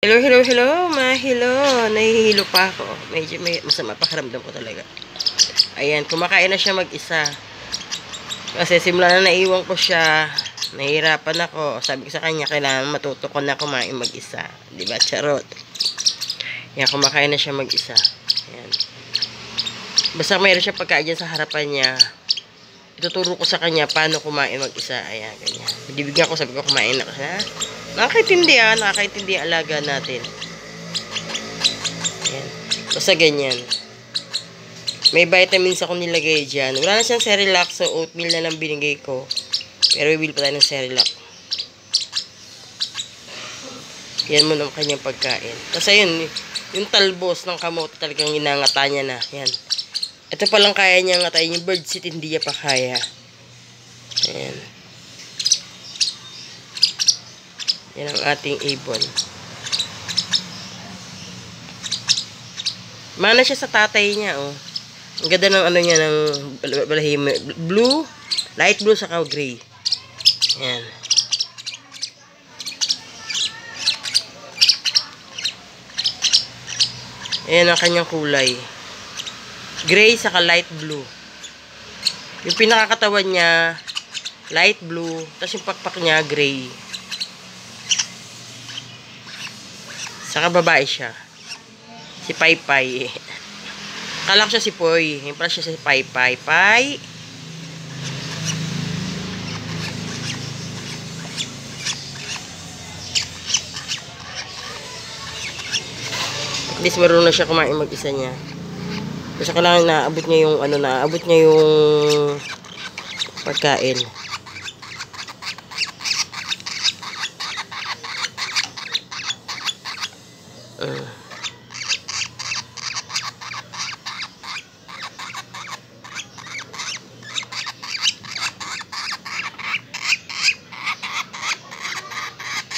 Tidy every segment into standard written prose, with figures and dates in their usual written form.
Hello, hello, hello, hello. Nahihilo pa ako. Medyo may masama pakiramdam ko talaga. Ayan, kumakain na siya mag-isa. Kasi simula na naiwan ko siya, nahihirapan ako. Sabi ko sa kanya, kailangan matuto ko na kumain mag-isa. Diba, charot? Ayan, kumakain na siya mag-isa. Ayan. Basta mayroon siya pagkain dyan sa harapan niya. Ituturo ko sa kanya paano kumain mag-isa. Ayan, ganyan. Bibigyan ko, sabi ko, kumain na ka. Ha? Nakakaintindi ang alaga natin. Ayan. Basta ganyan. May vitamins ako nilagay dyan. Wala na siyang Cerelac, so oatmeal na lang binigay ko. Pero bibili pa tayo ng Cerelac. Yan mo ng kanyang pagkain. Kasi yun, yung talbos ng kamote talagang inangata niya na. Yan. Ito palang kaya niya ngatayin. Yung birdseed hindi niya pa kaya. Ayan. Yan ang ating ibon. Mana siya sa tatay niya, oh. Ang ganda ng ano niya, ng balahim. Blue, light blue, saka gray. Yan. Ayan ang kanyang kulay. Gray, saka light blue. Yung pinakakatawan niya, light blue. Tapos yung pakpak niya, gray. Saka babae siya. Si Pai Pai. Kala ko siya si Poy. Yung pala siya si Pai Pai. Pai. At least marunong na siya kumain mag-isa niya. Kasi kailangan naabot niya yung ano, naabot niya yung pagkain.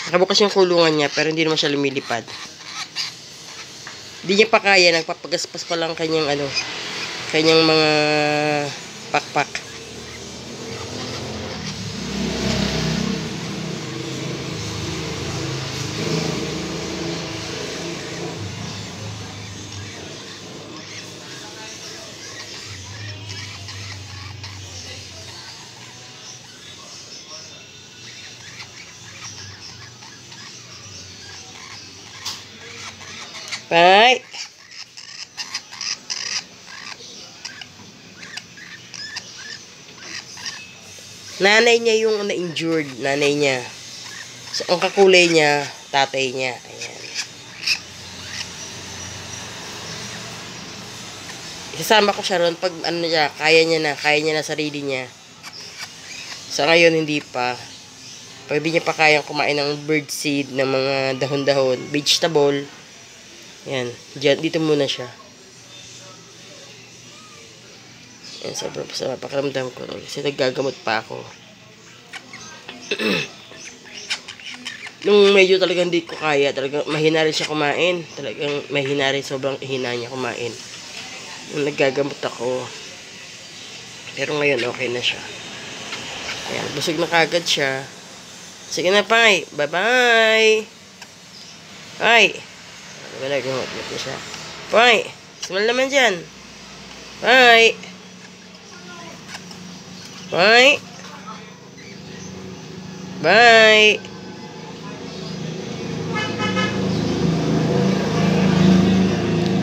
Nakabukas yung kulungan niya, pero hindi naman siya lumilipad. Hindi niya pa kaya, nagpapagaspas pa lang kanyang ano, kanyang mga pakpak. Pai. Nanay niya yung na-injured, nanay niya. So, ang kakulay niya, tatay niya. Ayan. Isasama ko siya ron pag ano niya, kaya niya na sarili niya. Sa ngayon, hindi pa. Pag hindi niya pa kayang kumain ng birdseed, ng mga dahon-dahon, vegetable, yan, dito muna siya. Yan, sobrang sa pakiramdam ko. Kasi naggagamot pa ako. Nung medyo talagang hindi ko kaya, talagang mahina rin siya kumain. Talagang mahina rin, sobrang hina niya kumain. Nung naggagamot ako. Pero ngayon, okay na siya. Ayan, busog na kagad siya. Sige na, Pai. Bye-bye. Bye. Wala, gamot na siya. Pai, smile naman dyan. Pai. Pai. Bye.